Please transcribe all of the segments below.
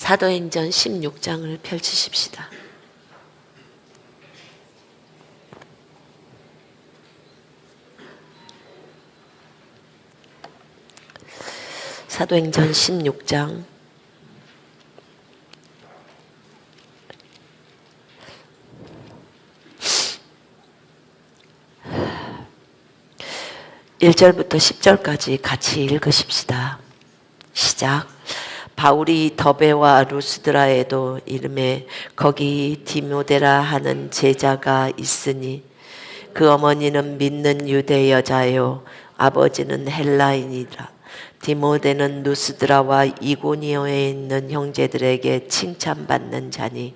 사도행전 16장을 펼치십시다. 사도행전 16장 1절부터 10절까지 같이 읽으십시다. 시작. 바울이 더베와 루스드라에도 이름에 거기 디모데라 하는 제자가 있으니 그 어머니는 믿는 유대 여자요 아버지는 헬라인이라. 디모데는 루스드라와 이고니오에 있는 형제들에게 칭찬받는 자니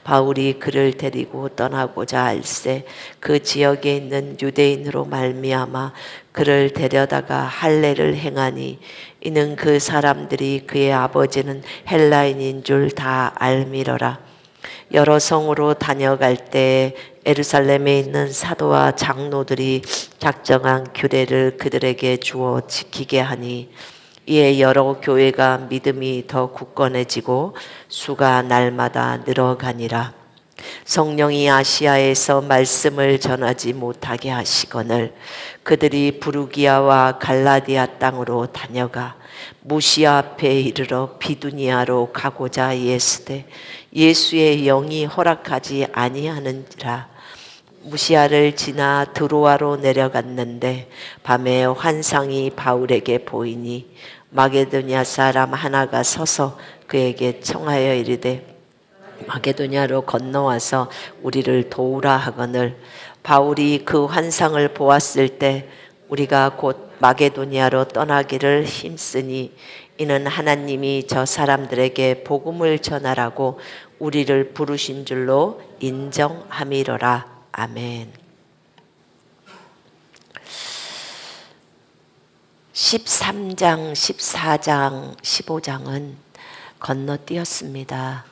바울이 그를 데리고 떠나고자 할세 그 지역에 있는 유대인으로 말미암아 그를 데려다가 할례를 행하니 이는 그 사람들이 그의 아버지는 헬라인인 줄 다 알미러라. 여러 성으로 다녀갈 때 예루살렘에 있는 사도와 장로들이 작정한 규례를 그들에게 주어 지키게 하니 이에 여러 교회가 믿음이 더 굳건해지고 수가 날마다 늘어가니라. 성령이 아시아에서 말씀을 전하지 못하게 하시거늘 그들이 부르기아와 갈라디아 땅으로 다녀가 무시아 앞에 이르러 비두니아로 가고자 예스되 예수의 영이 허락하지 아니하는지라. 무시아를 지나 드로아로 내려갔는데 밤에 환상이 바울에게 보이니 마게도냐 사람 하나가 서서 그에게 청하여 이르되 마게도냐로 건너와서 우리를 도우라 하거늘 바울이 그 환상을 보았을 때 우리가 곧 마게도냐로 떠나기를 힘쓰니 이는 하나님이 저 사람들에게 복음을 전하라고 우리를 부르신 줄로 인정함이로라. 아멘. 13장, 14장, 15장은 건너뛰었습니다.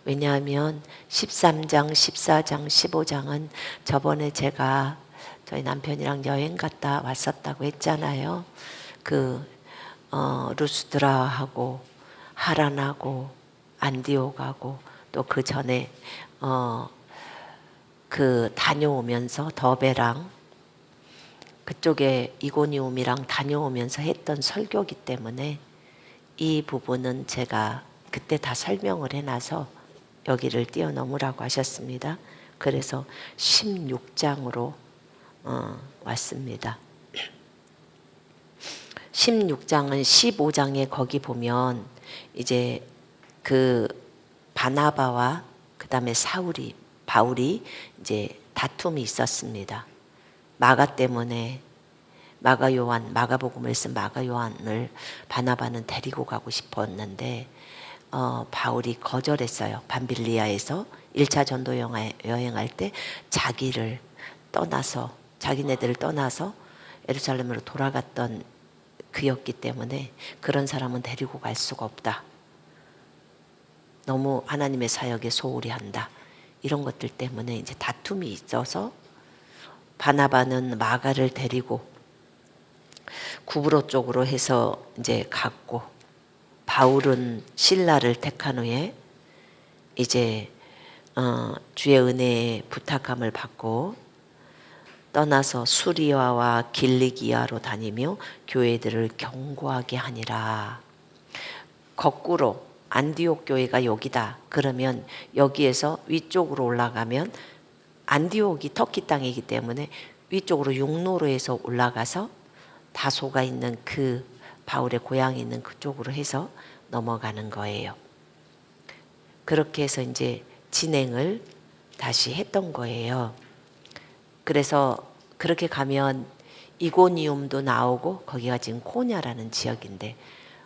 왜냐하면 13장, 14장, 15장은 저번에 제가 저희 남편이랑 여행 갔다 왔었다고 했잖아요. 루스드라하고 하란하고 안디옥하고 또 그 전에 다녀오면서 더베랑 그쪽에 이고니움이랑 다녀오면서 했던 설교기 때문에 이 부분은 제가 그때 다 설명을 해놔서 여기를 뛰어넘으라고 하셨습니다. 그래서 16장으로 왔습니다. 16장은 15장에 거기 보면 이제 그 바나바와 그 다음에 바울이 이제 다툼이 있었습니다. 마가 때문에 마가복음을 쓴 마가 요한을 바나바는 데리고 가고 싶었는데 바울이 거절했어요. 밤빌리아에서 1차 전도 여행할 때 자기네들을 떠나서 예루살렘으로 돌아갔던 그였기 때문에 그런 사람은 데리고 갈 수가 없다. 너무 하나님의 사역에 소홀히 한다. 이런 것들 때문에 이제 다툼이 있어서 바나바는 마가를 데리고 구브로 쪽으로 해서 이제 갔고 바울은 실라를 택한 후에 이제 주의 은혜에 부탁함을 받고 떠나서 수리아와 길리기아로 다니며 교회들을 경고하게 하니라. 거꾸로 안디옥 교회가 여기다. 그러면 여기에서 위쪽으로 올라가면 안디옥이 터키 땅이기 때문에 위쪽으로 육로로 해서 올라가서 다소가 있는 그 바울의 고향이 있는 그쪽으로 해서 넘어가는 거예요. 그렇게 해서 이제 진행을 다시 했던 거예요. 그래서 그렇게 가면 이고니움도 나오고 거기가 지금 코냐라는 지역인데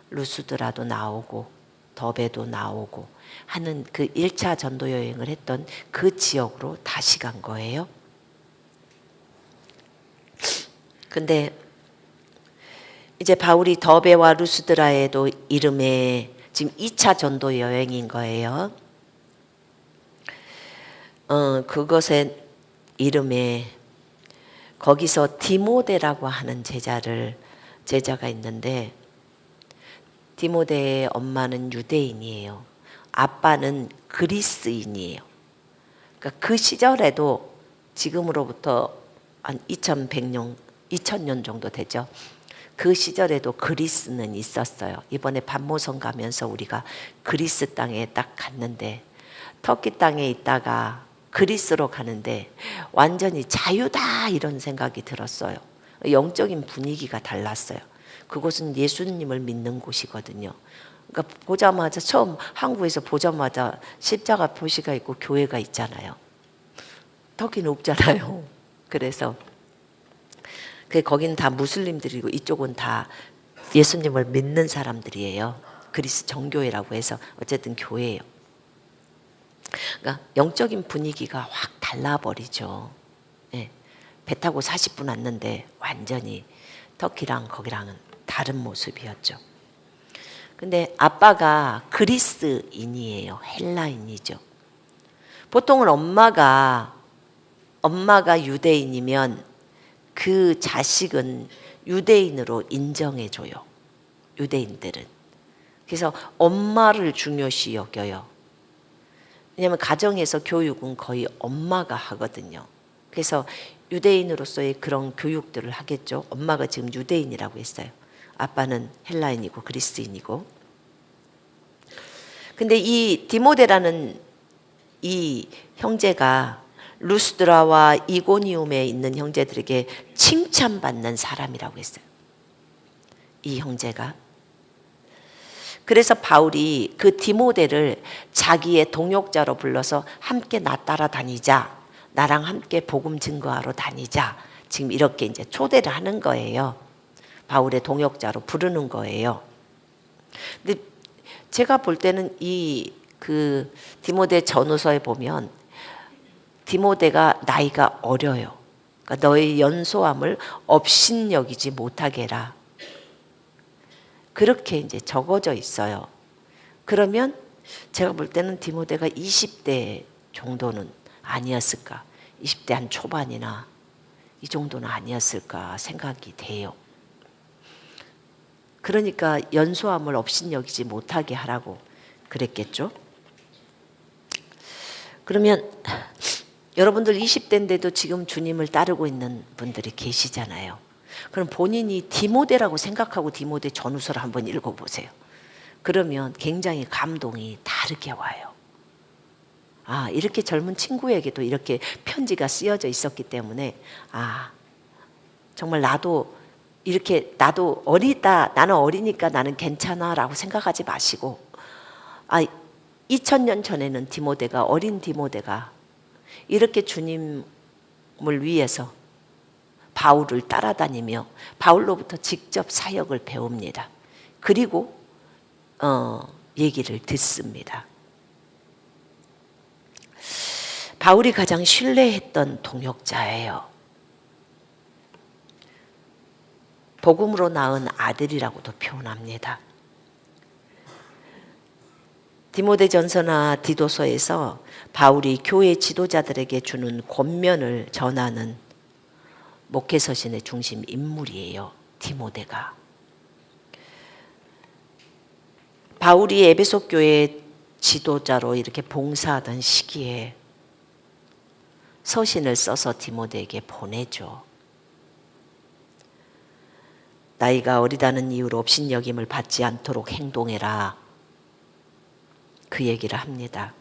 루스드라도 나오고 더베도 나오고 하는 그 1차 전도 여행을 했던 그 지역으로 다시 간 거예요. 근데 이제 바울이 더베와 루스드라에도 이름에 지금 2차 전도 여행인 거예요. 그것의 이름에 거기서 디모데라고 하는 제자가 있는데 디모데의 엄마는 유대인이에요. 아빠는 그리스인이에요. 그러니까 그 시절에도 지금으로부터 한 2100년 정도 되죠. 그 시절에도 그리스는 있었어요. 이번에 반모성 가면서 우리가 그리스 땅에 딱 갔는데, 터키 땅에 있다가 그리스로 가는데 완전히 자유다 이런 생각이 들었어요. 영적인 분위기가 달랐어요. 그곳은 예수님을 믿는 곳이거든요. 그러니까 보자마자 처음 한국에서 보자마자 십자가 표시가 있고 교회가 있잖아요. 터키는 없잖아요. 그래서 거긴 다 무슬림들이고 이쪽은 다 예수님을 믿는 사람들이에요. 그리스 정교회라고 해서 어쨌든 교회예요. 그러니까 영적인 분위기가 확 달라버리죠. 예. 배 타고 40분 왔는데 완전히 터키랑 거기랑은 다른 모습이었죠. 근데 아빠가 그리스인이에요. 헬라인이죠. 보통은 엄마가 유대인이면 그 자식은 유대인으로 인정해줘요. 유대인들은. 그래서 엄마를 중요시 여겨요. 왜냐하면 가정에서 교육은 거의 엄마가 하거든요. 그래서 유대인으로서의 그런 교육들을 하겠죠. 엄마가 지금 유대인이라고 했어요. 아빠는 헬라인이고 그리스인이고. 근데 이 디모데라는 이 형제가 루스드라와 이고니움에 있는 형제들에게 칭찬받는 사람이라고 했어요. 이 형제가. 그래서 바울이 그 디모데를 자기의 동역자로 불러서 함께 나 따라다니자, 나랑 함께 복음 증거하러 다니자, 지금 이렇게 이제 초대를 하는 거예요. 바울의 동역자로 부르는 거예요. 근데 제가 볼 때는 그 디모데 전후서에 보면 디모데가 나이가 어려요. 그러니까 너의 연소함을 업신여기지 못하게 해라. 그렇게 이제 적어져 있어요. 그러면 제가 볼 때는 디모데가 20대 정도는 아니었을까. 20대 한 초반이나 이 정도는 아니었을까 생각이 돼요. 그러니까 연소함을 업신여기지 못하게 하라고 그랬겠죠. 그러면 여러분들 20대인데도 지금 주님을 따르고 있는 분들이 계시잖아요. 그럼 본인이 디모데라고 생각하고 디모데 전후서를 한번 읽어보세요. 그러면 굉장히 감동이 다르게 와요. 아, 이렇게 젊은 친구에게도 이렇게 편지가 쓰여져 있었기 때문에 정말 나도 어리다, 나는 어리니까 나는 괜찮아 라고 생각하지 마시고 2000년 전에는 어린 디모데가 이렇게 주님을 위해서 바울을 따라다니며 바울로부터 직접 사역을 배웁니다. 그리고 얘기를 듣습니다. 바울이 가장 신뢰했던 동역자예요. 복음으로 낳은 아들이라고도 표현합니다. 디모데전서나 디도서에서 바울이 교회 지도자들에게 주는 권면을 전하는 목회서신의 중심 인물이에요. 디모데가. 바울이 에베소 교회 지도자로 이렇게 봉사하던 시기에 서신을 써서 디모데에게 보내죠. 나이가 어리다는 이유로 업신여김을 받지 않도록 행동해라. 그 얘기를 합니다.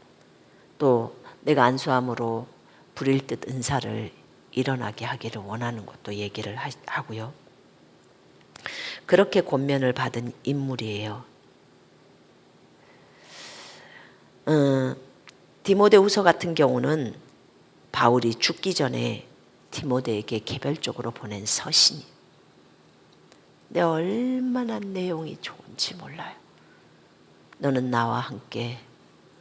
또 내가 안수함으로 부릴 듯 은사를 일어나게 하기를 원하는 것도 얘기를 하고요. 그렇게 권면을 받은 인물이에요. 디모데후서 같은 경우는 바울이 죽기 전에 디모데에게 개별적으로 보낸 서신이. 근데 얼마나 내용이 좋은지 몰라요. 너는 나와 함께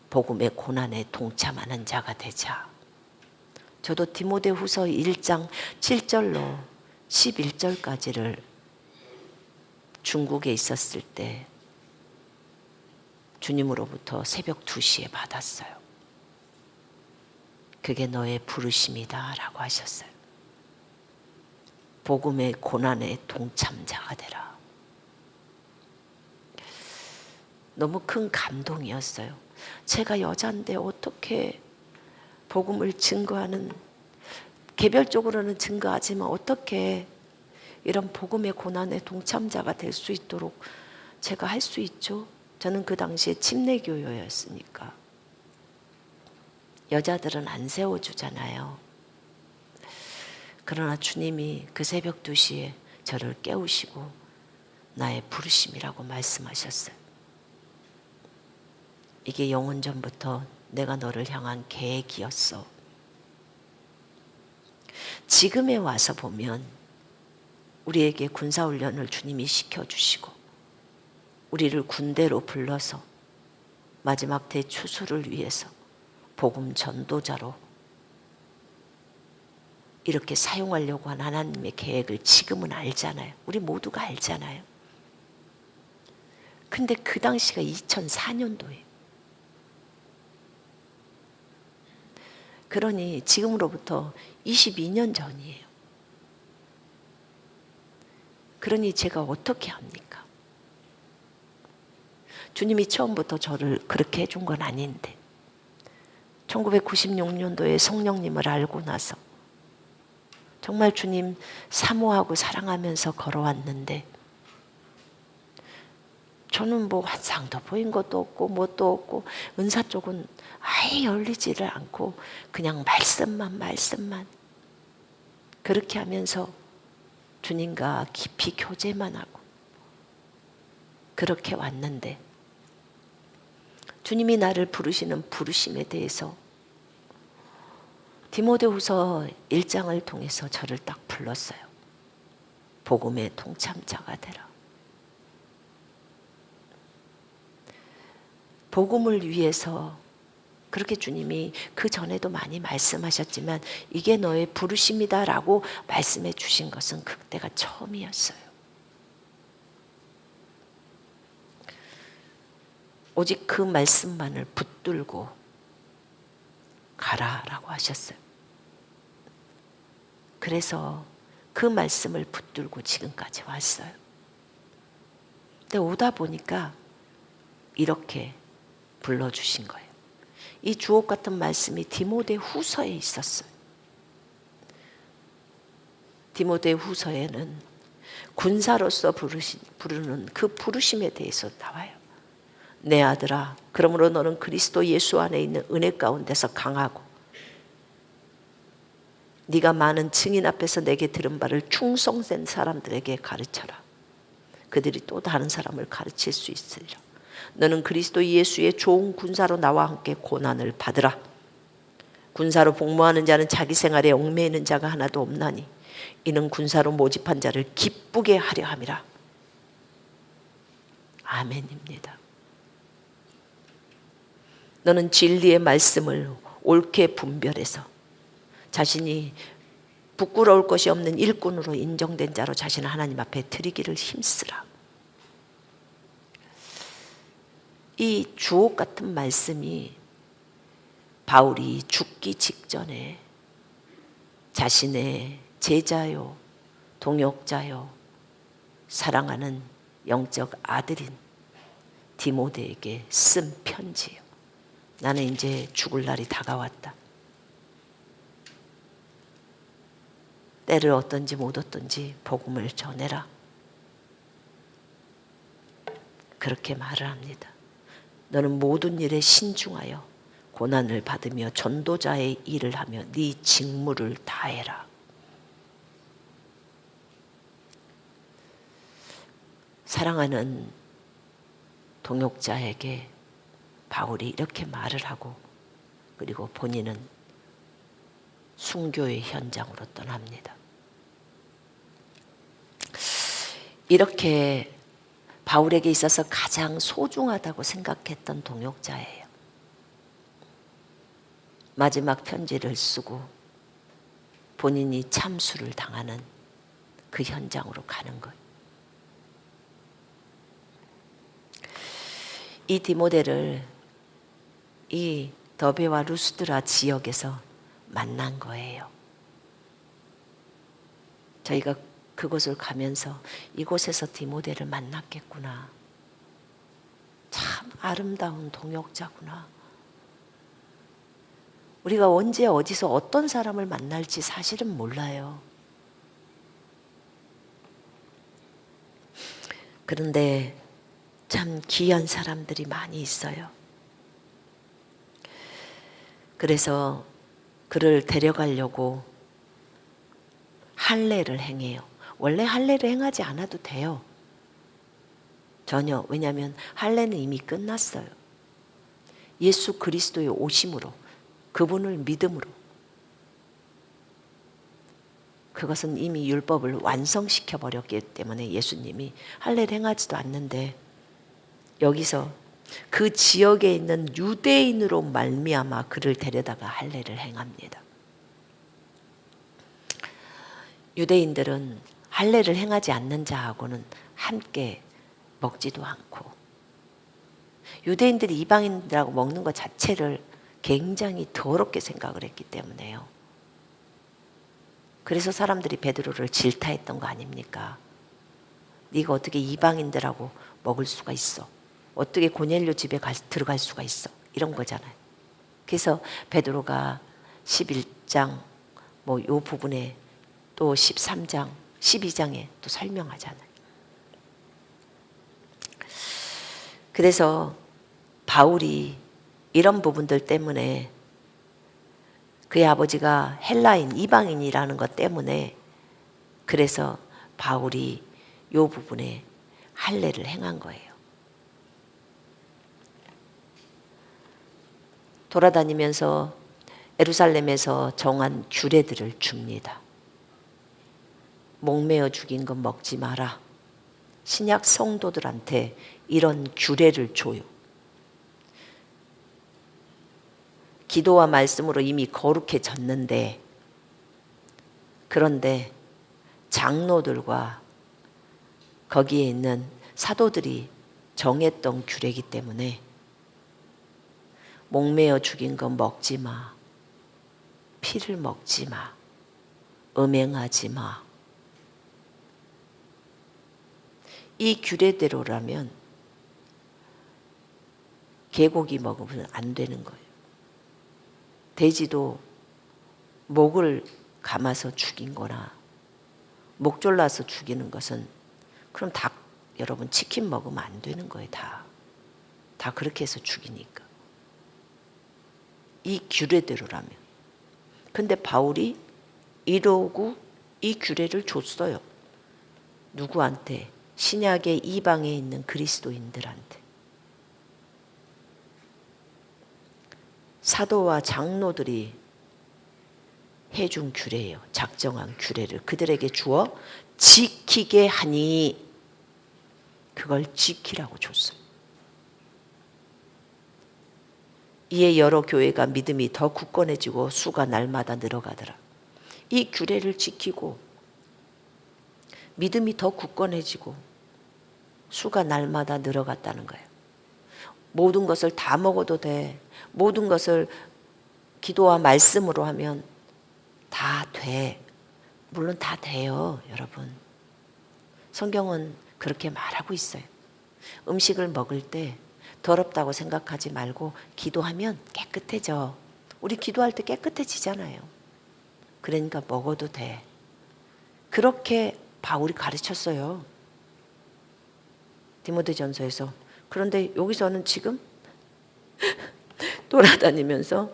복음의 고난에 동참하는 자가 되자. 저도 디모데후서 1장 7절로 11절까지를 중국에 있었을 때 주님으로부터 새벽 2시에 받았어요. 그게 너의 부르심이다 라고 하셨어요. 복음의 고난의 동참자가 되라. 너무 큰 감동이었어요. 제가 여자인데 어떻게 복음을 증거하는, 개별적으로는 증거하지만 어떻게 이런 복음의 고난의 동참자가 될 수 있도록 제가 할 수 있죠? 저는 그 당시에 침례교요였으니까. 여자들은 안 세워주잖아요. 그러나 주님이 그 새벽 2시에 저를 깨우시고 나의 부르심이라고 말씀하셨어요. 이게 영원전부터 내가 너를 향한 계획이었어. 지금에 와서 보면 우리에게 군사훈련을 주님이 시켜주시고 우리를 군대로 불러서 마지막 대추수를 위해서 복음 전도자로 이렇게 사용하려고 한 하나님의 계획을 지금은 알잖아요. 우리 모두가 알잖아요. 근데 그 당시가 2004년도예요. 그러니 지금으로부터 22년 전이에요. 그러니 제가 어떻게 합니까? 주님이 처음부터 저를 그렇게 해준 건 아닌데 1996년도에 성령님을 알고 나서 정말 주님 사모하고 사랑하면서 걸어왔는데 저는 뭐 환상도 보인 것도 없고 뭣도 없고 은사 쪽은 아예 열리지를 않고 그냥 말씀만 그렇게 하면서 주님과 깊이 교제만 하고 그렇게 왔는데 주님이 나를 부르시는 부르심에 대해서 디모데후서 1장을 통해서 저를 딱 불렀어요. 복음의 동참자가 되라. 복음을 위해서 그렇게 주님이 그 전에도 많이 말씀하셨지만 이게 너의 부르심이다라고 말씀해 주신 것은 그때가 처음이었어요. 오직 그 말씀만을 붙들고 가라라고 하셨어요. 그래서 그 말씀을 붙들고 지금까지 왔어요. 근데 오다 보니까 이렇게 불러주신 거예요. 이 주옥 같은 말씀이 디모데 후서에 있었어요. 디모데 후서에는 군사로서 부르는 그 부르심에 대해서 나와요. 내 아들아, 그러므로 너는 그리스도 예수 안에 있는 은혜 가운데서 강하고 네가 많은 증인 앞에서 내게 들은 바를 충성된 사람들에게 가르쳐라. 그들이 또 다른 사람을 가르칠 수 있으리라. 너는 그리스도 예수의 좋은 군사로 나와 함께 고난을 받으라. 군사로 복무하는 자는 자기 생활에 얽매이는 자가 하나도 없나니 이는 군사로 모집한 자를 기쁘게 하려 함이라. 아멘입니다. 너는 진리의 말씀을 옳게 분별해서 자신이 부끄러울 것이 없는 일꾼으로 인정된 자로 자신을 하나님 앞에 드리기를 힘쓰라. 이 주옥 같은 말씀이 바울이 죽기 직전에 자신의 제자요, 동역자요, 사랑하는 영적 아들인 디모데에게 쓴 편지예요. 나는 이제 죽을 날이 다가왔다. 때를 얻든지 못 얻든지 복음을 전해라. 그렇게 말을 합니다. 너는 모든 일에 신중하여 고난을 받으며 전도자의 일을 하며 네 직무를 다해라. 사랑하는 동역자에게 바울이 이렇게 말을 하고 그리고 본인은 순교의 현장으로 떠납니다. 이렇게 바울에게 있어서 가장 소중하다고 생각했던 동역자예요. 마지막 편지를 쓰고 본인이 참수를 당하는 그 현장으로 가는 것. 이 디모데를 이 더베와 루스드라 지역에서 만난 거예요. 저희가 그곳을 가면서 이곳에서 디모데를 만났겠구나. 참 참 아름다운 동역자구나. 우리가 언제 어디서 어떤 사람을 만날지 사실은 몰라요. 그런데 참 귀한 사람들이 많이 있어요. 그래서 그를 데려가려고 할례를 행해요. 원래 할례를 행하지 않아도 돼요. 전혀. 왜냐하면 할례는 이미 끝났어요. 예수 그리스도의 오심으로, 그분을 믿음으로. 그것은 이미 율법을 완성시켜 버렸기 때문에 예수님이 할례를 행하지도 않는데, 여기서 그 지역에 있는 유대인으로 말미암아 그를 데려다가 할례를 행합니다. 유대인들은 할례를 행하지 않는 자하고는 함께 먹지도 않고, 유대인들이 이방인들하고 먹는 것 자체를 굉장히 더럽게 생각을 했기 때문에요. 그래서 사람들이 베드로를 질타했던 거 아닙니까? 네가 어떻게 이방인들하고 먹을 수가 있어? 어떻게 고넬료 집에 들어갈 수가 있어? 이런 거잖아요. 그래서 베드로가 11장 요 부분에 또 13장, 12장에 또 설명하잖아요. 그래서 바울이 이런 부분들 때문에, 그의 아버지가 헬라인, 이방인이라는 것 때문에, 그래서 바울이 이 부분에 할례를 행한 거예요. 돌아다니면서 예루살렘에서 정한 규례들을 줍니다. 목매어 죽인 건 먹지 마라. 신약 성도들한테 이런 규례를 줘요. 기도와 말씀으로 이미 거룩해졌는데, 그런데 장로들과 거기에 있는 사도들이 정했던 규례이기 때문에 목매어 죽인 건 먹지 마. 피를 먹지 마. 음행하지 마. 이 규례대로라면 개고기 먹으면 안 되는 거예요. 돼지도 목을 감아서 죽인 거나 목 졸라서 죽이는 것은, 그럼 닭, 여러분 치킨 먹으면 안 되는 거예요. 다 그렇게 해서 죽이니까. 이 규례대로라면. 근데 바울이 이러고 이 규례를 줬어요. 누구한테? 신약의 이방에 있는 그리스도인들한테. 사도와 장로들이 해준 규례예요. 작정한 규례를 그들에게 주어 지키게 하니, 그걸 지키라고 줬어요. 이에 여러 교회가 믿음이 더 굳건해지고 수가 날마다 늘어가더라. 이 규례를 지키고 믿음이 더 굳건해지고 수가 날마다 늘어갔다는 거예요. 모든 것을 다 먹어도 돼. 모든 것을 기도와 말씀으로 하면 다 돼. 물론 다 돼요, 여러분. 성경은 그렇게 말하고 있어요. 음식을 먹을 때 더럽다고 생각하지 말고 기도하면 깨끗해져. 우리 기도할 때 깨끗해지잖아요. 그러니까 먹어도 돼. 그렇게 바울이 가르쳤어요. 디모데전서에서. 그런데 여기서는 지금 돌아다니면서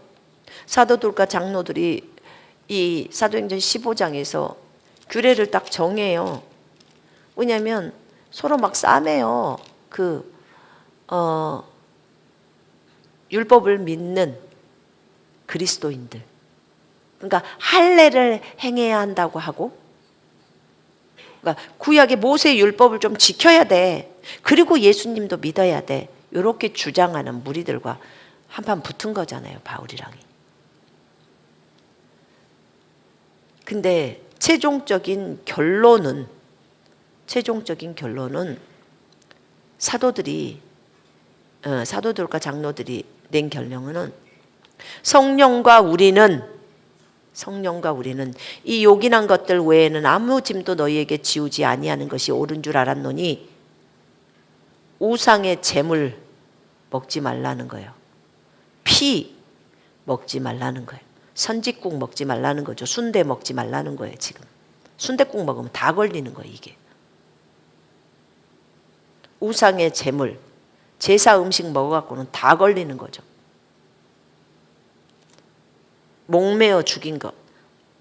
사도들과 장로들이 이 사도행전 15장에서 규례를 딱 정해요. 왜냐하면 서로 막 싸매요. 율법을 믿는 그리스도인들. 그러니까 할례를 행해야 한다고 하고, 그러니까 구약의 모세 율법을 좀 지켜야 돼. 그리고 예수님도 믿어야 돼. 이렇게 주장하는 무리들과 한판 붙은 거잖아요, 바울이랑이. 근데 최종적인 결론은 사도들과 장로들이 낸 결론은 성령과 우리는 이 요긴한 것들 외에는 아무 짐도 너희에게 지우지 아니하는 것이 옳은 줄 알았노니 우상의 제물 먹지 말라는 거예요. 피 먹지 말라는 거예요. 선짓국 먹지 말라는 거죠. 순대 먹지 말라는 거예요. 지금 순댓국 먹으면 다 걸리는 거예요. 이게 우상의 제물, 제사 음식 먹어갖고는 다 걸리는 거죠. 목매어 죽인 것,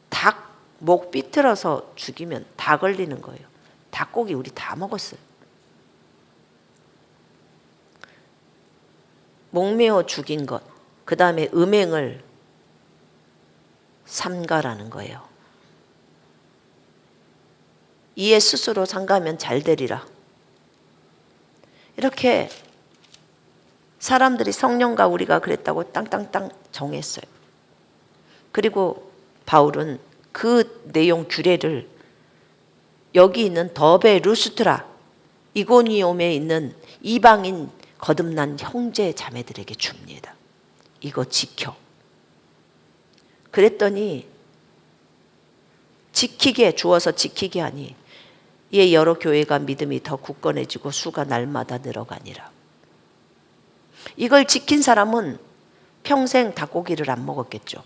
닭 목 삐뚤어서 죽이면 다 걸리는 거예요. 닭고기 우리 다 먹었어요. 목매어 죽인 것, 그 다음에 음행을 삼가라는 거예요. 이에 스스로 삼가면 잘 되리라. 이렇게 사람들이 성령과 우리가 그랬다고 땅땅땅 정했어요. 그리고 바울은 그 내용 규례를 여기 있는 더베 루스트라 이고니옴에 있는 이방인 거듭난 형제 자매들에게 줍니다. 이거 지켜. 그랬더니 지키게 주어서 지키게 하니 이에 여러 교회가 믿음이 더 굳건해지고 수가 날마다 늘어가니라. 이걸 지킨 사람은 평생 닭고기를 안 먹었겠죠.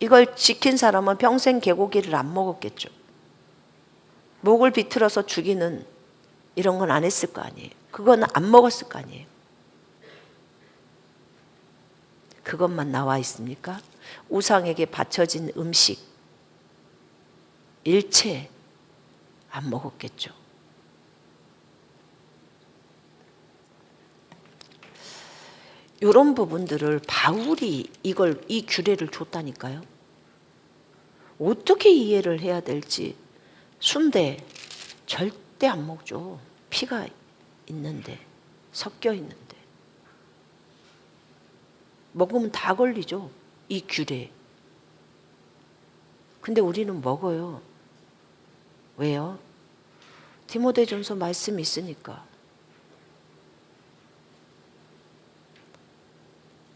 이걸 지킨 사람은 평생 개고기를 안 먹었겠죠. 목을 비틀어서 죽이는 이런 건 안 했을 거 아니에요. 그건 안 먹었을 거 아니에요. 그것만 나와 있습니까? 우상에게 바쳐진 음식 일체 안 먹었겠죠. 이런 부분들을 바울이 이 규례를 줬다니까요. 어떻게 이해를 해야 될지. 순대 절대 안 먹죠. 피가 있는데, 섞여 있는데. 먹으면 다 걸리죠. 이 규례. 근데 우리는 먹어요. 왜요? 디모데전서 말씀이 있으니까.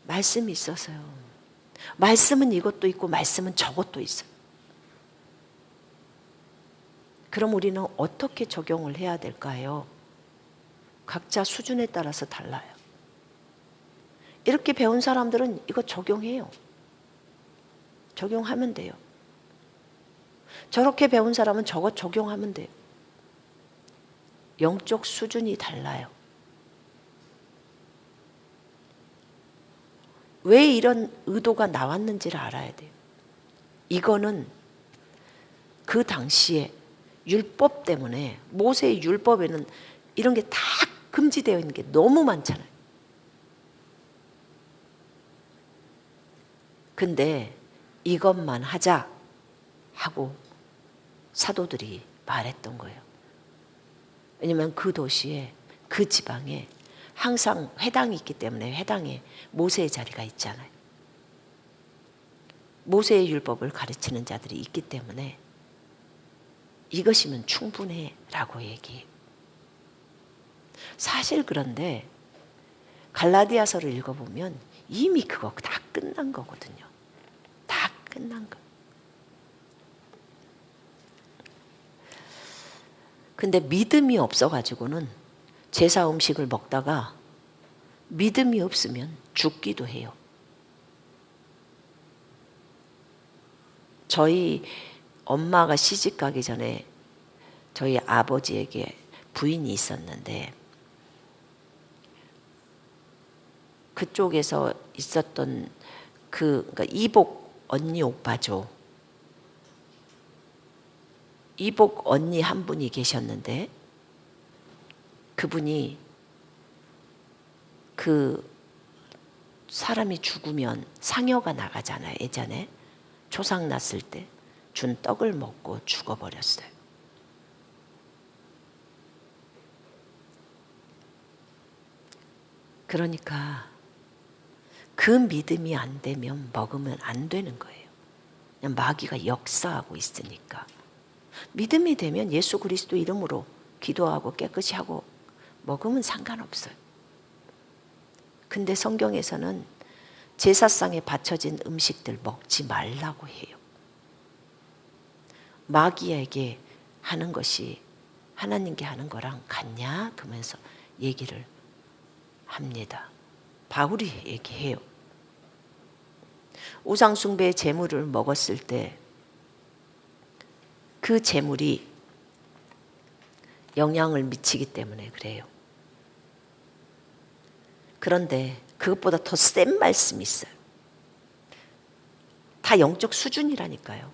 말씀이 있어서요. 말씀은 이것도 있고 말씀은 저것도 있어요. 그럼 우리는 어떻게 적용을 해야 될까요? 각자 수준에 따라서 달라요. 이렇게 배운 사람들은 이거 적용해요. 적용하면 돼요. 저렇게 배운 사람은 저것 적용하면 돼요. 영적 수준이 달라요. 왜 이런 의도가 나왔는지를 알아야 돼요. 이거는 그 당시에 율법 때문에 모세의 율법에는 이런 게 다 금지되어 있는 게 너무 많잖아요. 근데 이것만 하자 하고 사도들이 말했던 거예요. 왜냐하면 그 도시에 그 지방에 항상 회당이 있기 때문에 회당에 모세의 자리가 있잖아요. 모세의 율법을 가르치는 자들이 있기 때문에 이것이면 충분해 라고 얘기해요. 사실 그런데 갈라디아서를 읽어보면 이미 그거 다 끝난 거거든요. 다 끝난 거. 근데 믿음이 없어가지고는 제사 음식을 먹다가 믿음이 없으면 죽기도 해요. 저희 엄마가 시집 가기 전에 저희 아버지에게 부인이 있었는데 그쪽에서 있었던 그러니까 이복 언니 오빠죠. 이복 언니 한 분이 계셨는데 그분이 그 사람이 죽으면 상여가 나가잖아요. 예전에 초상 났을 때 준 떡을 먹고 죽어버렸어요. 그러니까 그 믿음이 안 되면 먹으면 안 되는 거예요. 그냥 마귀가 역사하고 있으니까. 믿음이 되면 예수 그리스도 이름으로 기도하고 깨끗이 하고 먹으면 상관없어요. 근데 성경에서는 제사상에 바쳐진 음식들 먹지 말라고 해요. 마귀에게 하는 것이 하나님께 하는 거랑 같냐? 그러면서 얘기를 합니다. 바울이 얘기해요. 우상숭배의 제물을 먹었을 때 그 제물이 영향을 미치기 때문에 그래요. 그런데 그것보다 더 센 말씀이 있어요. 다 영적 수준이라니까요.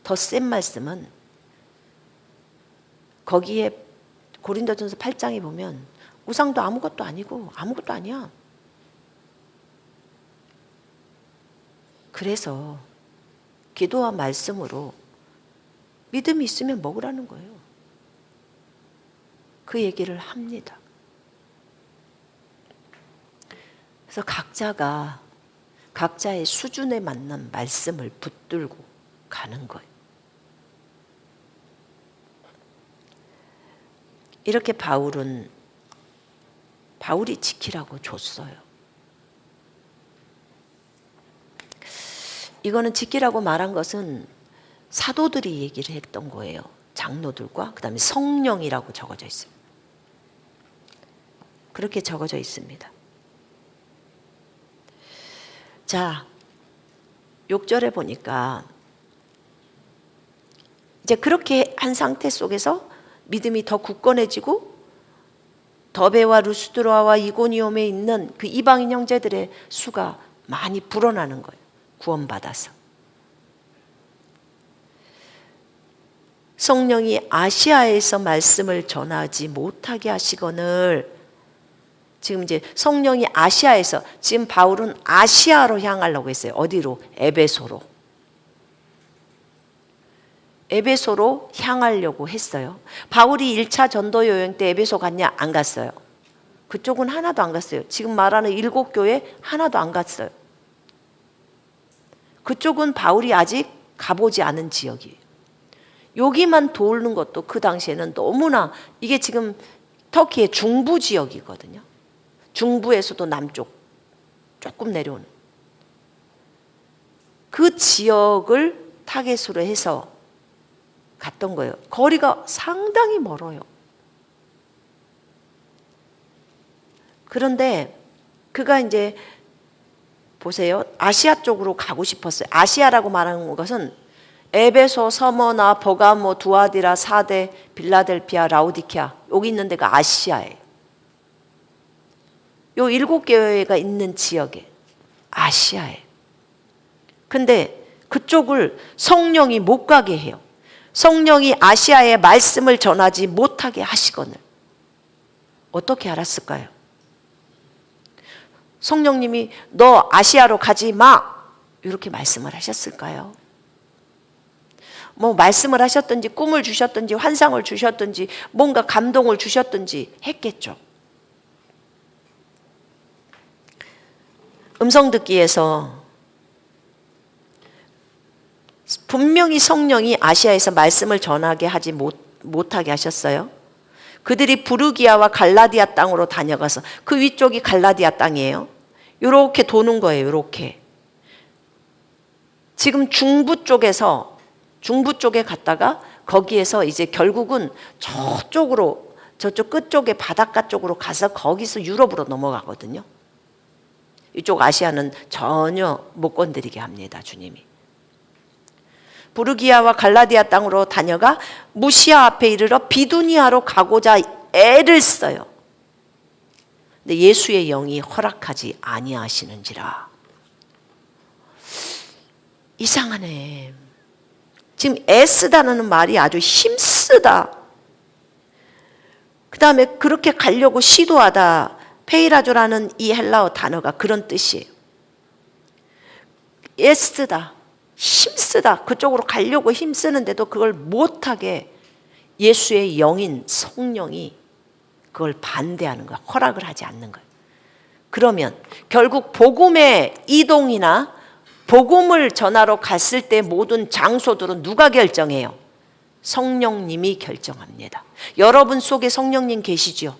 더 센 말씀은 거기에 고린도전서 8장에 보면 우상도 아무것도 아니고 아무것도 아니야. 그래서 기도와 말씀으로 믿음이 있으면 먹으라는 거예요. 그 얘기를 합니다. 그래서 각자가 각자의 수준에 맞는 말씀을 붙들고 가는 거예요. 이렇게 바울이 지키라고 줬어요. 이거는 지키라고 말한 것은 사도들이 얘기를 했던 거예요. 장로들과 그다음에 성령이라고 적어져 있습니다. 그렇게 적어져 있습니다. 자, 6절에 보니까 이제 그렇게 한 상태 속에서 믿음이 더 굳건해지고 더베와 루스드라와 이고니옴에 있는 그 이방인 형제들의 수가 많이 불어나는 거예요. 구원받아서. 성령이 아시아에서 말씀을 전하지 못하게 하시거늘, 지금 이제 성령이 아시아에서, 지금 바울은 아시아로 향하려고 했어요. 어디로? 에베소로. 에베소로 향하려고 했어요. 바울이 1차 전도 여행 때 에베소 갔냐? 안 갔어요. 그쪽은 하나도 안 갔어요. 지금 말하는 7교회 하나도 안 갔어요. 그쪽은 바울이 아직 가보지 않은 지역이에요. 여기만 도는 것도 그 당시에는 너무나, 이게 지금 터키의 중부 지역이거든요. 중부에서도 남쪽 조금 내려오는 그 지역을 타겟으로 해서 갔던 거예요. 거리가 상당히 멀어요. 그런데 그가 이제 보세요. 아시아 쪽으로 가고 싶었어요. 아시아라고 말하는 것은 에베소, 서머나, 버가모, 두아디라, 사데, 빌라델피아, 라우디키아, 여기 있는 데가 아시아예요. 요 7교회가 있는 지역에 아시아예요. 근데 그쪽을 성령이 못 가게 해요. 성령이 아시아에 말씀을 전하지 못하게 하시거늘. 어떻게 알았을까요? 성령님이 너 아시아로 가지 마, 이렇게 말씀을 하셨을까요? 뭐 말씀을 하셨든지 꿈을 주셨든지 환상을 주셨든지 뭔가 감동을 주셨든지 했겠죠. 음성 듣기에서 분명히 성령이 아시아에서 말씀을 전하게 하지 못하게 하셨어요. 그들이 부르기아와 갈라디아 땅으로 다녀가서, 그 위쪽이 갈라디아 땅이에요. 이렇게 도는 거예요. 이렇게 지금 중부 쪽에 갔다가 거기에서 이제 결국은 저쪽으로, 저쪽 끝쪽에 바닷가 쪽으로 가서 거기서 유럽으로 넘어가거든요. 이쪽 아시아는 전혀 못 건드리게 합니다. 주님이. 부르기아와 갈라디아 땅으로 다녀가 무시아 앞에 이르러 비두니아로 가고자 애를 써요. 근데 예수의 영이 허락하지 아니하시는지라. 이상하네. 지금 애쓰다는 말이 아주 힘쓰다. 그 다음에 그렇게 가려고 시도하다, 페이라조라는 이 헬라어 단어가 그런 뜻이에요. 애쓰다, 힘쓰다, 그쪽으로 가려고 힘쓰는데도 그걸 못하게 예수의 영인 성령이 그걸 반대하는 거야. 허락을 하지 않는 거야. 그러면 결국 복음의 이동이나 복음을 전하러 갔을 때 모든 장소들은 누가 결정해요? 성령님이 결정합니다. 여러분 속에 성령님 계시죠?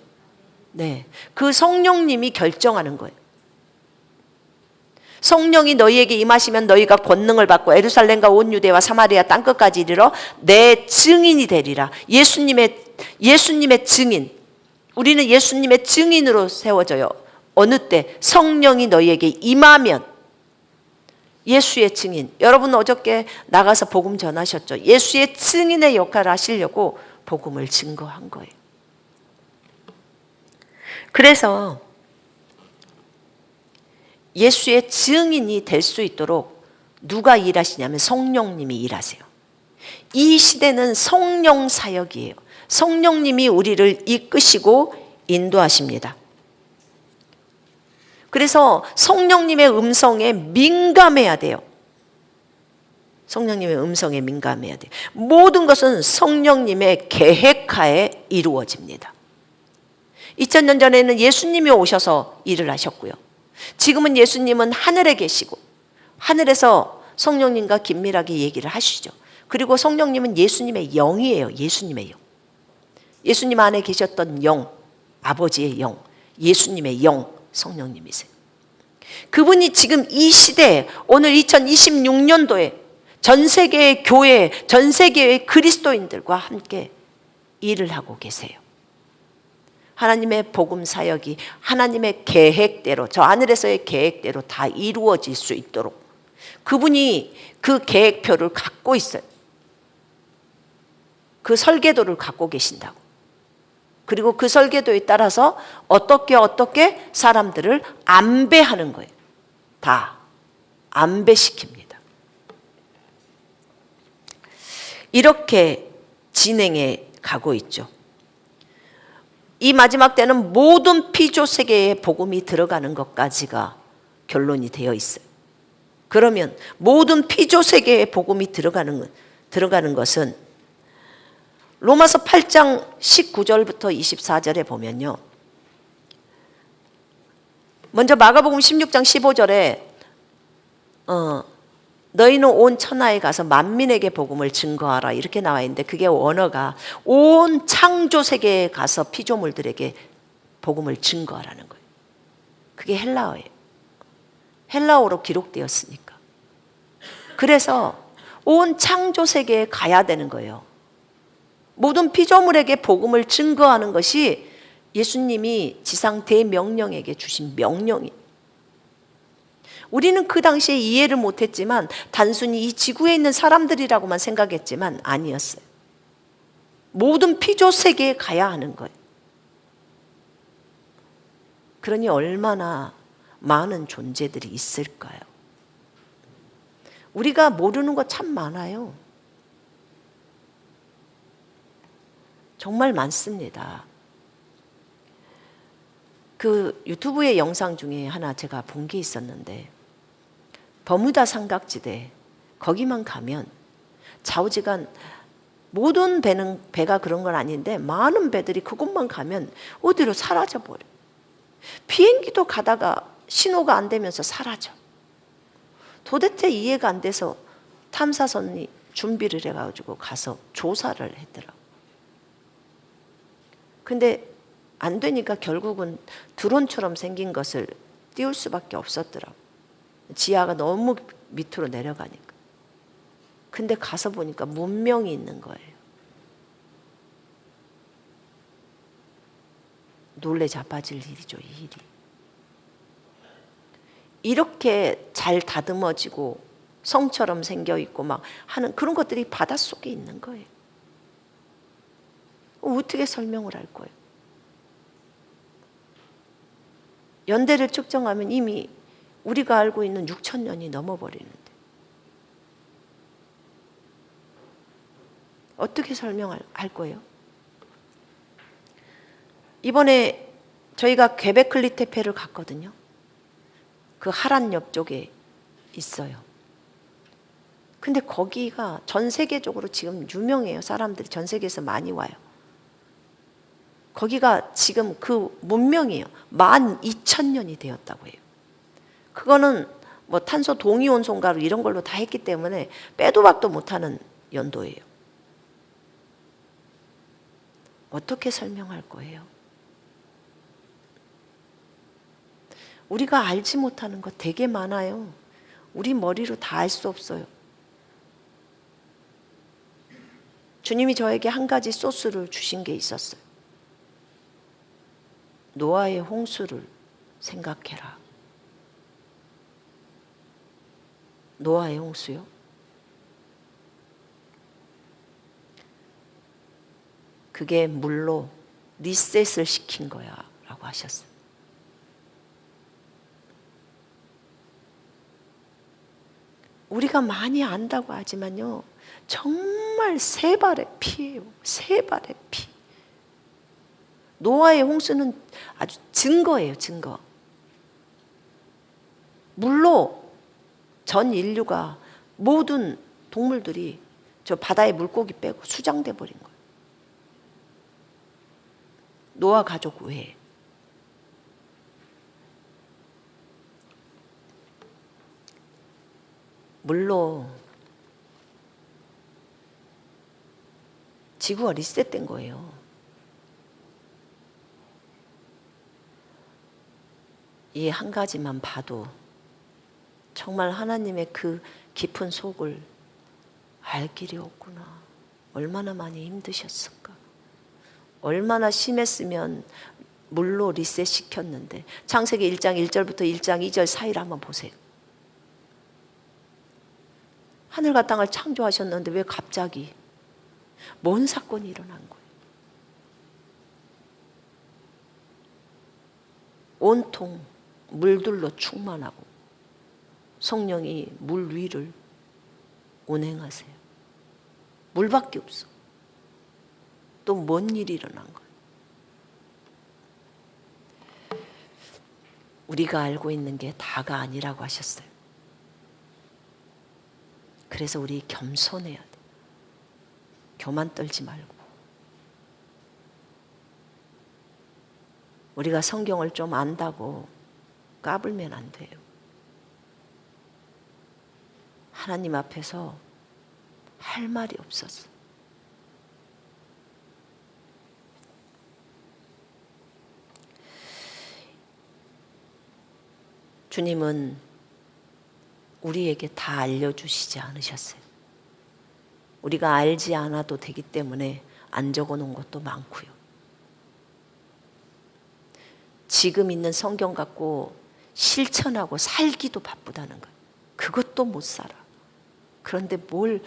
네, 그 성령님이 결정하는 거예요. 성령이 너희에게 임하시면 너희가 권능을 받고 예루살렘과 온 유대와 사마리아 땅끝까지 이르러 내 증인이 되리라. 예수님의 증인. 우리는 예수님의 증인으로 세워져요. 어느 때 성령이 너희에게 임하면 예수의 증인. 여러분 어저께 나가서 복음 전하셨죠. 예수의 증인의 역할을 하시려고 복음을 증거한 거예요. 그래서 예수의 증인이 될 수 있도록 누가 일하시냐면 성령님이 일하세요. 이 시대는 성령 사역이에요. 성령님이 우리를 이끄시고 인도하십니다. 그래서 성령님의 음성에 민감해야 돼요. 성령님의 음성에 민감해야 돼요. 모든 것은 성령님의 계획하에 이루어집니다. 2000년 전에는 예수님이 오셔서 일을 하셨고요. 지금은 예수님은 하늘에 계시고 하늘에서 성령님과 긴밀하게 얘기를 하시죠. 그리고 성령님은 예수님의 영이에요. 예수님의 영. 예수님 안에 계셨던 영, 아버지의 영, 예수님의 영, 성령님이세요. 그분이 지금 이 시대에 오늘 2026년도에 전 세계의 교회, 전 세계의 그리스도인들과 함께 일을 하고 계세요. 하나님의 복음 사역이 하나님의 계획대로, 저 하늘에서의 계획대로 다 이루어질 수 있도록 그분이 그 계획표를 갖고 있어요. 그 설계도를 갖고 계신다고. 그리고 그 설계도에 따라서 어떻게 사람들을 안배하는 거예요. 다 안배시킵니다. 이렇게 진행해 가고 있죠. 이 마지막 때는 모든 피조 세계에 복음이 들어가는 것까지가 결론이 되어 있어요. 그러면 모든 피조 세계에 복음이 들어가는 것은 로마서 8장 19절부터 24절에 보면요. 먼저 마가복음 16장 15절에 너희는 온 천하에 가서 만민에게 복음을 증거하라 이렇게 나와 있는데 그게 원어가 온 창조 세계에 가서 피조물들에게 복음을 증거하라는 거예요. 그게 헬라어예요. 헬라어로 기록되었으니까. 그래서 온 창조 세계에 가야 되는 거예요. 모든 피조물에게 복음을 증거하는 것이 예수님이 지상 대명령에게 주신 명령이에요. 우리는 그 당시에 이해를 못했지만 단순히 이 지구에 있는 사람들이라고만 생각했지만 아니었어요. 모든 피조 세계에 가야 하는 거예요. 그러니 얼마나 많은 존재들이 있을까요? 우리가 모르는 거 참 많아요. 정말 많습니다. 그 유튜브의 영상 중에 하나 제가 본 게 있었는데 버뮤다 삼각지대 거기만 가면 좌우지간 모든 배가 그런 건 아닌데 많은 배들이 그곳만 가면 어디로 사라져 버려. 비행기도 가다가 신호가 안 되면서 사라져. 도대체 이해가 안 돼서 탐사선이 준비를 해가지고 가서 조사를 했더라고. 근데 안 되니까 결국은 드론처럼 생긴 것을 띄울 수밖에 없었더라고. 지하가 너무 밑으로 내려가니까. 근데 가서 보니까 문명이 있는 거예요. 놀래 자빠질 일이죠, 이 일이. 이렇게 잘 다듬어지고 성처럼 생겨 있고 막 하는 그런 것들이 바닷속에 있는 거예요. 어떻게 설명을 할 거예요? 연대를 측정하면 이미 우리가 알고 있는 6,000년이 넘어버리는데 어떻게 설명할 거예요? 이번에 저희가 퀘베클리테페를 갔거든요. 그 하란 옆쪽에 있어요. 근데 거기가 전 세계적으로 지금 유명해요. 사람들이 전 세계에서 많이 와요. 거기가 지금 그 문명이에요. 12,000년이 되었다고 해요. 그거는 뭐 탄소 동위온소가루 이런 걸로 다 했기 때문에 빼도 박도 못하는 연도예요. 어떻게 설명할 거예요? 우리가 알지 못하는 거 되게 많아요. 우리 머리로 다 알 수 없어요. 주님이 저에게 한 가지 소스를 주신 게 있었어요. 노아의 홍수를 생각해라. 노아의 홍수요? 그게 물로 리셋을 시킨 거야 라고 하셨어요. 우리가 많이 안다고 하지만요, 정말 세 발의 피예요. 세 발의 피. 노아의 홍수는 아주 증거예요, 증거. 물로 전 인류가 모든 동물들이 저 바다의 물고기 빼고 수장돼 버린 거예요. 노아 가족 외에. 물로 지구가 리셋된 거예요. 이 한 가지만 봐도 정말 하나님의 그 깊은 속을 알 길이 없구나. 얼마나 많이 힘드셨을까. 얼마나 심했으면 물로 리셋 시켰는데. 창세기 1장 1절부터 1장 2절 사이를 한번 보세요. 하늘과 땅을 창조하셨는데 왜 갑자기 뭔 사건이 일어난 거예요? 온통 물들로 충만하고 성령이 물 위를 운행하세요. 물밖에 없어. 또 뭔 일이 일어난 거예요? 우리가 알고 있는 게 다가 아니라고 하셨어요. 그래서 우리 겸손해야 돼. 교만 떨지 말고. 우리가 성경을 좀 안다고 까불면 안 돼요. 하나님 앞에서 할 말이 없었어. 주님은 우리에게 다 알려주시지 않으셨어요. 우리가 알지 않아도 되기 때문에 안 적어놓은 것도 많고요. 지금 있는 성경 갖고 실천하고 살기도 바쁘다는 거예요. 그것도 못 살아. 그런데 뭘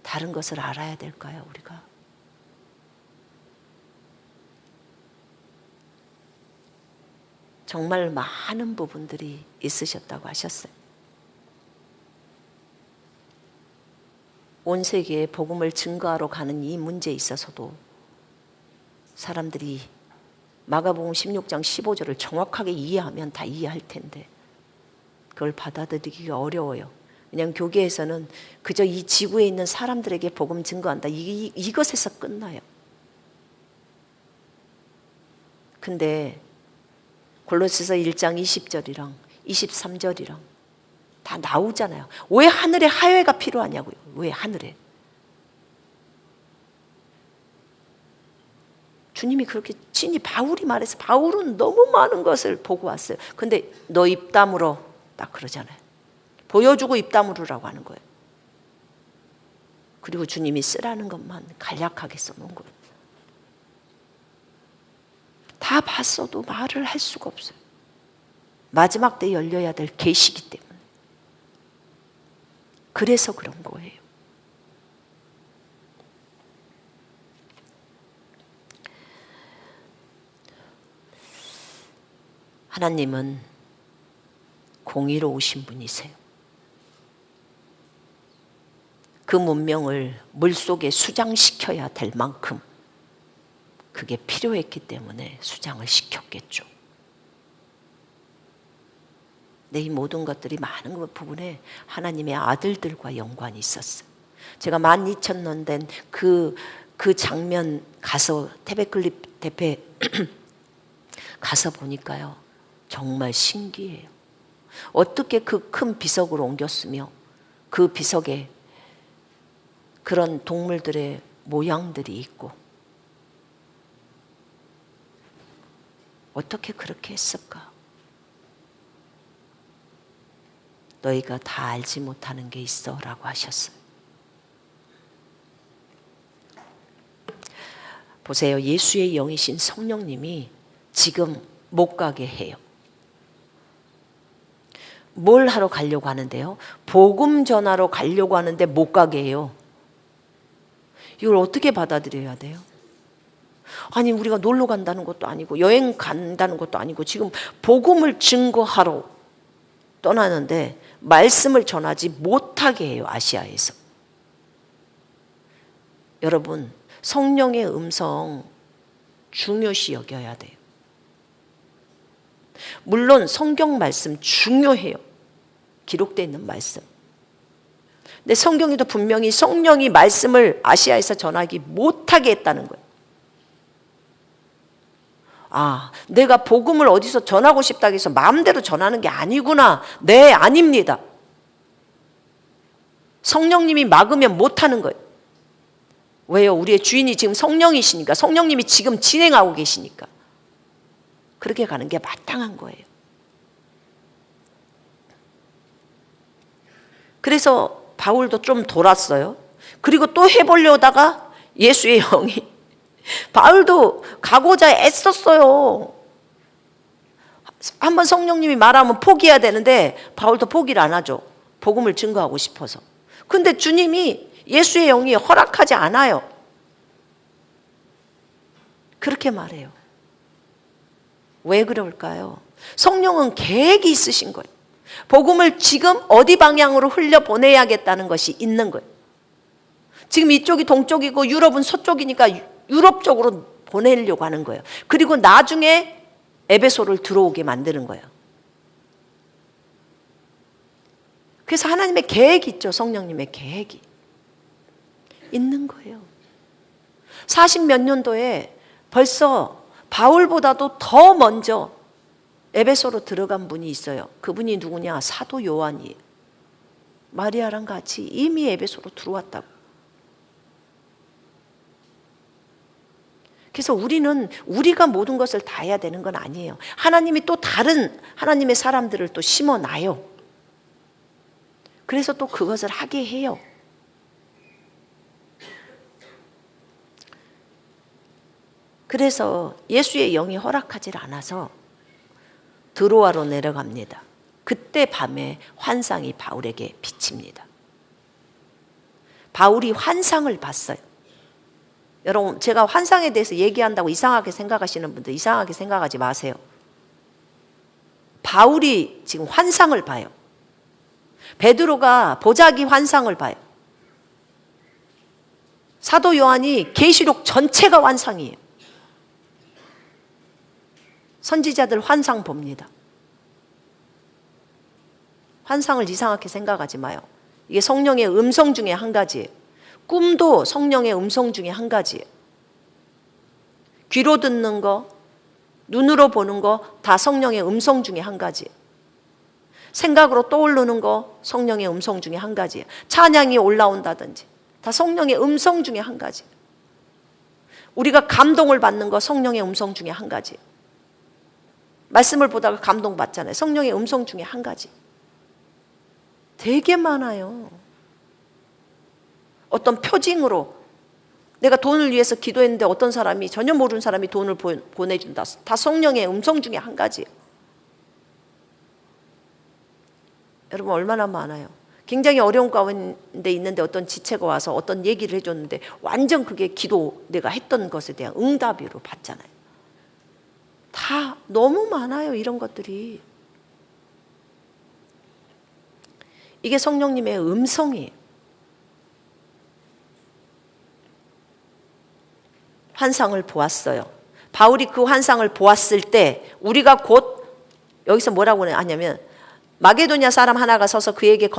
다른 것을 알아야 될까요, 우리가? 정말 많은 부분들이 있으셨다고 하셨어요. 온 세계에 복음을 증거하러 가는 이 문제에 있어서도 사람들이 마가복음 16장 15절을 정확하게 이해하면 다 이해할 텐데 그걸 받아들이기가 어려워요. 그냥 교계에서는 그저 이 지구에 있는 사람들에게 복음 증거한다. 이것에서 끝나요. 근데 골로새서 1장 20절이랑 23절이랑 다 나오잖아요. 왜 하늘에 하회가 필요하냐고요. 왜 하늘에. 주님이 그렇게 친히 바울이 말해서 바울은 너무 많은 것을 보고 왔어요. 근데 너 입 다물어 딱 그러잖아요. 보여주고 입 다물으라고 하는 거예요. 그리고 주님이 쓰라는 것만 간략하게 써놓은 거예요. 다 봤어도 말을 할 수가 없어요. 마지막 때 열려야 될 계시기 때문에. 그래서 그런 거예요. 하나님은 공의로우신 분이세요. 그 문명을 물속에 수장시켜야 될 만큼 그게 필요했기 때문에 수장을 시켰겠죠. 근데 이 모든 것들이 많은 부분에 하나님의 아들들과 연관이 있었어요. 제가 12,000년 된 그 장면 가서 태백클립 대패 가서 보니까요. 정말 신기해요. 어떻게 그 큰 비석으로 옮겼으며 그 비석에 그런 동물들의 모양들이 있고 어떻게 그렇게 했을까? 너희가 다 알지 못하는 게 있어 라고 하셨어요. 보세요. 예수의 영이신 성령님이 지금 못 가게 해요. 뭘 하러 가려고 하는데요? 복음 전하러 가려고 하는데 못 가게 해요. 이걸 어떻게 받아들여야 돼요? 아니, 우리가 놀러 간다는 것도 아니고 여행 간다는 것도 아니고 지금 복음을 증거하러 떠나는데 말씀을 전하지 못하게 해요, 아시아에서. 여러분, 성령의 음성 중요시 여겨야 돼요. 물론 성경 말씀 중요해요. 기록되어 있는 말씀. 근데 성경에도 분명히 성령이 말씀을 아시아에서 전하기 못하게 했다는 거예요. 아, 내가 복음을 어디서 전하고 싶다고 해서 마음대로 전하는 게 아니구나. 네, 아닙니다. 성령님이 막으면 못하는 거예요. 왜요? 우리의 주인이 지금 성령이시니까, 성령님이 지금 진행하고 계시니까. 그렇게 가는 게 마땅한 거예요. 그래서 바울도 좀 돌았어요. 그리고 또 해보려다가 예수의 영이, 바울도 가고자 애썼어요. 한번 성령님이 말하면 포기해야 되는데 바울도 포기를 안 하죠. 복음을 증거하고 싶어서. 근데 주님이, 예수의 영이 허락하지 않아요. 그렇게 말해요. 왜 그럴까요? 성령은 계획이 있으신 거예요. 복음을 지금 어디 방향으로 흘려보내야겠다는 것이 있는 거예요. 지금 이쪽이 동쪽이고 유럽은 서쪽이니까 유럽 쪽으로 보내려고 하는 거예요. 그리고 나중에 에베소를 들어오게 만드는 거예요. 그래서 하나님의 계획이 있죠. 성령님의 계획이 있는 거예요. 40몇 년도에 벌써 바울보다도 더 먼저 에베소로 들어간 분이 있어요. 그분이 누구냐? 사도 요한이에요. 마리아랑 같이 이미 에베소로 들어왔다고. 그래서 우리는 우리가 모든 것을 다 해야 되는 건 아니에요. 하나님이 또 다른 하나님의 사람들을 또 심어놔요. 그래서 또 그것을 하게 해요. 그래서 예수의 영이 허락하지 않아서 드로아로 내려갑니다. 그때 밤에 환상이 바울에게 비칩니다. 바울이 환상을 봤어요. 여러분, 제가 환상에 대해서 얘기한다고 이상하게 생각하시는 분들 이상하게 생각하지 마세요. 바울이 지금 환상을 봐요. 베드로가 보자기 환상을 봐요. 사도 요한이 계시록 전체가 환상이에요. 선지자들 환상 봅니다. 환상을 이상하게 생각하지 마요. 이게 성령의 음성 중에 한 가지예요. 꿈도 성령의 음성 중에 한 가지예요. 귀로 듣는 거, 눈으로 보는 거 다 성령의 음성 중에 한 가지예요. 생각으로 떠오르는 거 성령의 음성 중에 한 가지예요. 찬양이 올라온다든지 다 성령의 음성 중에 한 가지예요. 우리가 감동을 받는 거 성령의 음성 중에 한 가지예요. 말씀을 보다가 감동받잖아요. 성령의 음성 중에 한 가지. 되게 많아요. 어떤 표징으로 내가 돈을 위해서 기도했는데 어떤 사람이, 전혀 모르는 사람이 돈을 보내준다. 다 성령의 음성 중에 한 가지예요. 여러분, 얼마나 많아요. 굉장히 어려운 가운데 있는데 어떤 지체가 와서 어떤 얘기를 해줬는데 완전 그게 기도, 내가 했던 것에 대한 응답으로 받잖아요. 다 너무 많아요, 이런 것들이. 이게 성령님의 음성이에요. 환상을 보았어요. 바울이 그 환상을 보았을 때 우리가 곧, 여기서 뭐라고 하냐면 마게도냐 사람 하나가 서서 그에게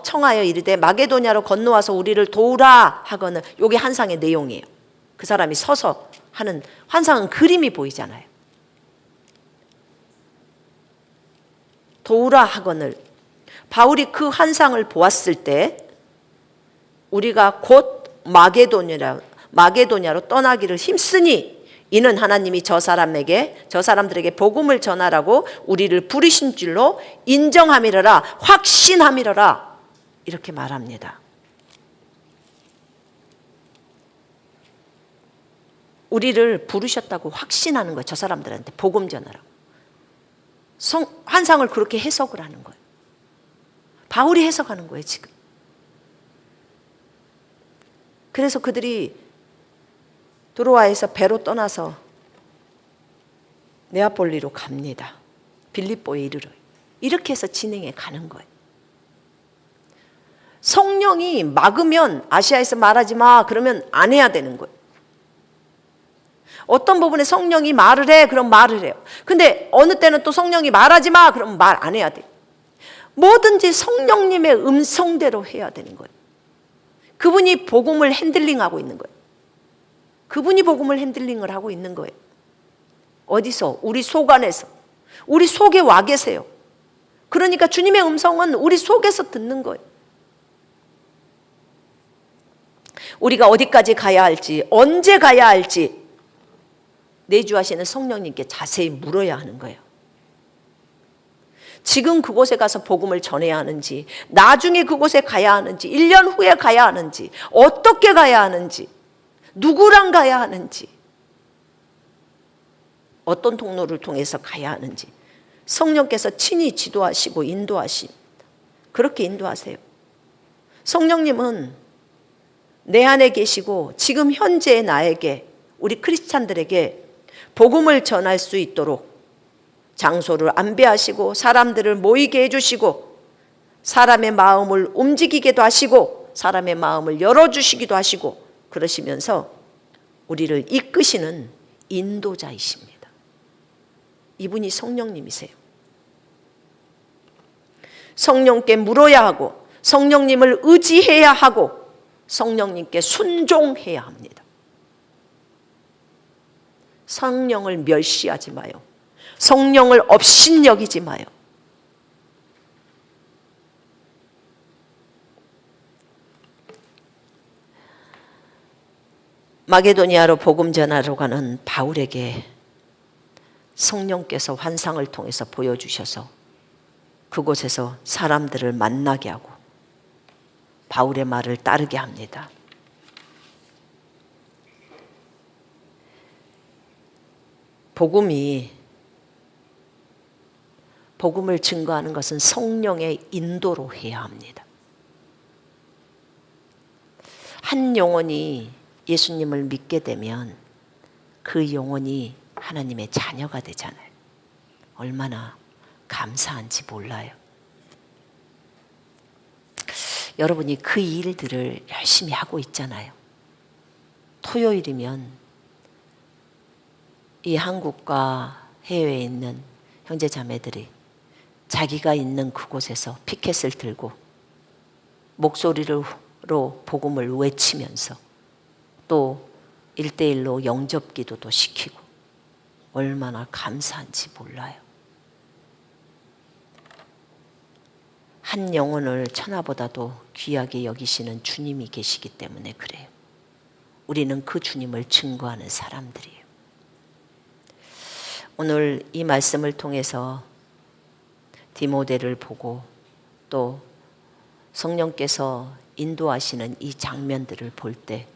청하여 이르되 마게도냐로 건너와서 우리를 도우라 하거늘. 이게 환상의 내용이에요. 그 사람이 서서 하는, 환상은 그림이 보이잖아요. 도우라 하거늘. 바울이 그 환상을 보았을 때 우리가 곧 마게도냐로 떠나기를 힘쓰니 이는 하나님이 저 사람들에게 복음을 전하라고 우리를 부르신 줄로 인정함이러라, 확신함이러라, 이렇게 말합니다. 우리를 부르셨다고 확신하는 거예요. 저 사람들한테 복음 전하라고. 환상을 그렇게 해석을 하는 거예요. 바울이 해석하는 거예요, 지금. 그래서 그들이 드로아에서 배로 떠나서 네아폴리로 갑니다. 빌립보에 이르러요. 이렇게 해서 진행해 가는 거예요. 성령이 막으면 아시아에서 말하지 마 그러면 안 해야 되는 거예요. 어떤 부분에 성령이 말을 해 그럼 말을 해요. 근데 어느 때는 또 성령이 말하지 마 그러면 말 안 해야 돼요. 뭐든지 성령님의 음성대로 해야 되는 거예요. 그분이 복음을 핸들링하고 있는 거예요. 그분이 복음을 핸들링을 하고 있는 거예요. 어디서? 우리 속 안에서. 우리 속에 와 계세요. 그러니까 주님의 음성은 우리 속에서 듣는 거예요. 우리가 어디까지 가야 할지, 언제 가야 할지 내주하시는 성령님께 자세히 물어야 하는 거예요. 지금 그곳에 가서 복음을 전해야 하는지, 나중에 그곳에 가야 하는지, 1년 후에 가야 하는지, 어떻게 가야 하는지, 누구랑 가야 하는지, 어떤 통로를 통해서 가야 하는지 성령께서 친히 지도하시고 인도하십니다. 그렇게 인도하세요. 성령님은 내 안에 계시고 지금 현재의 나에게, 우리 크리스찬들에게 복음을 전할 수 있도록 장소를 안배하시고 사람들을 모이게 해주시고 사람의 마음을 움직이게도 하시고 사람의 마음을 열어주시기도 하시고 그러시면서 우리를 이끄시는 인도자이십니다. 이분이 성령님이세요. 성령께 물어야 하고 성령님을 의지해야 하고 성령님께 순종해야 합니다. 성령을 멸시하지 마요. 성령을 업신여기지 마요. 마게도니아로 복음 전하러 가는 바울에게 성령께서 환상을 통해서 보여주셔서 그곳에서 사람들을 만나게 하고 바울의 말을 따르게 합니다. 복음을 증거하는 것은 성령의 인도로 해야 합니다. 한 영혼이 예수님을 믿게 되면 그 영혼이 하나님의 자녀가 되잖아요. 얼마나 감사한지 몰라요. 여러분이 그 일들을 열심히 하고 있잖아요. 토요일이면 이 한국과 해외에 있는 형제 자매들이 자기가 있는 그곳에서 피켓을 들고 목소리로 복음을 외치면서 또 1:1로 영접 기도도 시키고 얼마나 감사한지 몰라요. 한 영혼을 천하보다도 귀하게 여기시는 주님이 계시기 때문에 그래요. 우리는 그 주님을 증거하는 사람들이에요. 오늘 이 말씀을 통해서 디모데를 보고 또 성령께서 인도하시는 이 장면들을 볼 때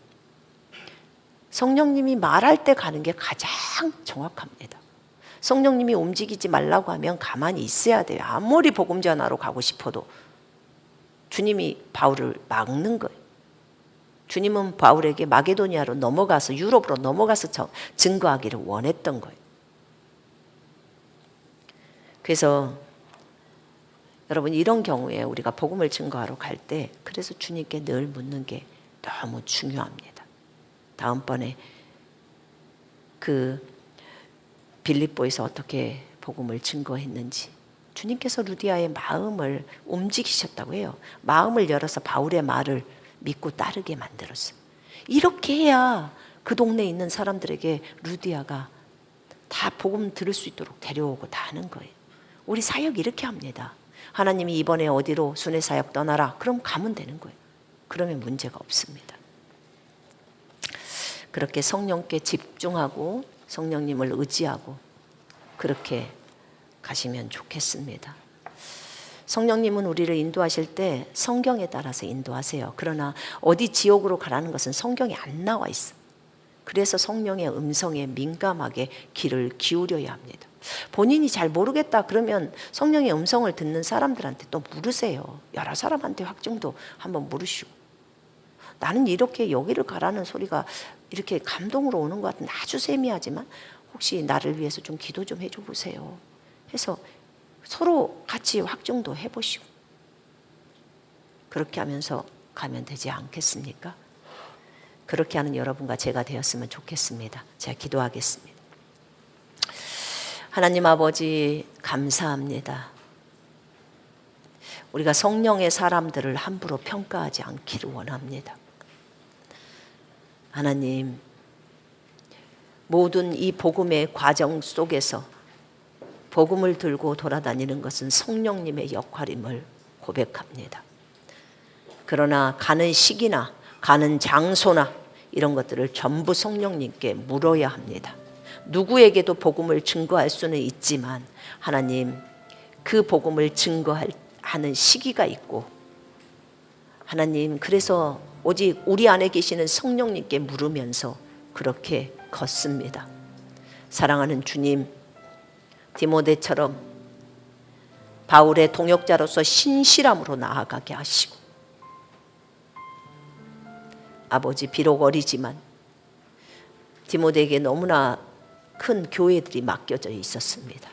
성령님이 말할 때 가는 게 가장 정확합니다. 성령님이 움직이지 말라고 하면 가만히 있어야 돼요. 아무리 복음 전하러 가고 싶어도 주님이 바울을 막는 거예요. 주님은 바울에게 마게도니아로 넘어가서 유럽으로 넘어가서 증거하기를 원했던 거예요. 그래서 여러분 이런 경우에 우리가 복음을 증거하러 갈 때 그래서 주님께 늘 묻는 게 너무 중요합니다. 다음번에 그 빌립보에서 어떻게 복음을 증거했는지 주님께서 루디아의 마음을 움직이셨다고 해요. 마음을 열어서 바울의 말을 믿고 따르게 만들었어요. 이렇게 해야 그 동네에 있는 사람들에게 루디아가 다 복음 들을 수 있도록 데려오고 다 하는 거예요. 우리 사역 이렇게 합니다. 하나님이 이번에 어디로 순회 사역 떠나라. 그럼 가면 되는 거예요. 그러면 문제가 없습니다. 그렇게 성령께 집중하고 성령님을 의지하고 그렇게 가시면 좋겠습니다. 성령님은 우리를 인도하실 때 성경에 따라서 인도하세요. 그러나 어디 지옥으로 가라는 것은 성경에 안 나와 있어. 그래서 성령의 음성에 민감하게 귀를 기울여야 합니다. 본인이 잘 모르겠다 그러면 성령의 음성을 듣는 사람들한테 또 물으세요. 여러 사람한테 확증도 한번 물으시고, 나는 이렇게 여기를 가라는 소리가 이렇게 감동으로 오는 것 같은데 아주 세미하지만 혹시 나를 위해서 좀 기도 좀 해줘 보세요 해서 서로 같이 확증도 해보시고, 그렇게 하면서 가면 되지 않겠습니까? 그렇게 하는 여러분과 제가 되었으면 좋겠습니다. 제가 기도하겠습니다. 하나님 아버지, 감사합니다. 우리가 성령의 사람들을 함부로 평가하지 않기를 원합니다. 하나님, 모든 이 복음의 과정 속에서 복음을 들고 돌아다니는 것은 성령님의 역할임을 고백합니다. 그러나 가는 시기나 가는 장소나 이런 것들을 전부 성령님께 물어야 합니다. 누구에게도 복음을 증거할 수는 있지만 하나님, 그 복음을 증거하는 시기가 있고, 하나님, 그래서 오직 우리 안에 계시는 성령님께 물으면서 그렇게 걷습니다. 사랑하는 주님, 디모데처럼 바울의 동역자로서 신실함으로 나아가게 하시고, 아버지, 비록 어리지만 디모데에게 너무나 큰 교회들이 맡겨져 있었습니다.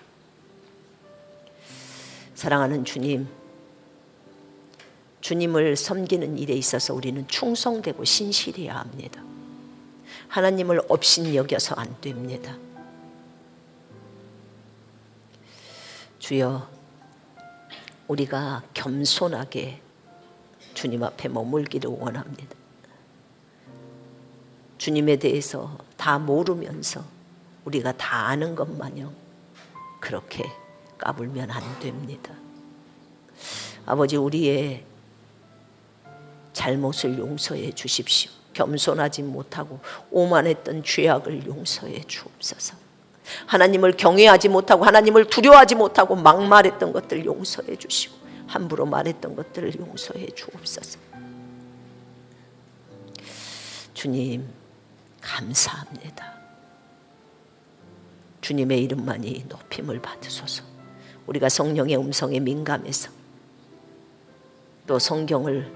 사랑하는 주님, 주님을 섬기는 일에 있어서 우리는 충성되고 신실해야 합니다. 하나님을 업신여겨서 안 됩니다. 주여, 우리가 겸손하게 주님 앞에 머물기를 원합니다. 주님에 대해서 다 모르면서 우리가 다 아는 것 마냥 그렇게 까불면 안 됩니다. 아버지, 우리의 잘못을 용서해 주십시오. 겸손하지 못하고 오만했던 죄악을 용서해 주옵소서. 하나님을 경외하지 못하고 하나님을 두려워하지 못하고 막말했던 것들 용서해 주시고 함부로 말했던 것들을 용서해 주옵소서. 주님, 감사합니다. 주님의 이름만이 높임을 받으소서. 우리가 성령의 음성에 민감해서 또 성경을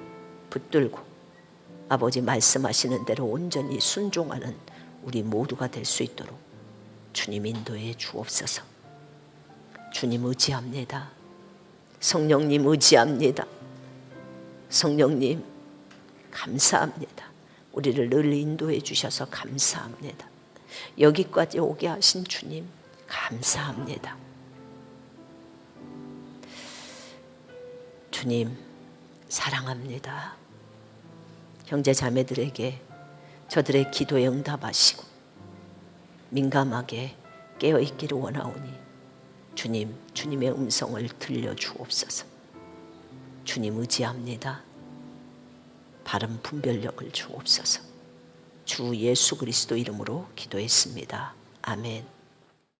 붙들고 아버지 말씀하시는 대로 온전히 순종하는 우리 모두가 될 수 있도록 주님 인도해 주옵소서. 주님 의지합니다. 성령님 의지합니다. 성령님 감사합니다. 우리를 늘 인도해 주셔서 감사합니다. 여기까지 오게 하신 주님 감사합니다. 주님 사랑합니다. 형제 자매들에게 저들의 기도에 응답하시고 민감하게 깨어있기를 원하오니 주님, 주님의 음성을 들려주옵소서. 주님 의지합니다. 바른 분별력을 주옵소서. 주 예수 그리스도 이름으로 기도했습니다. 아멘.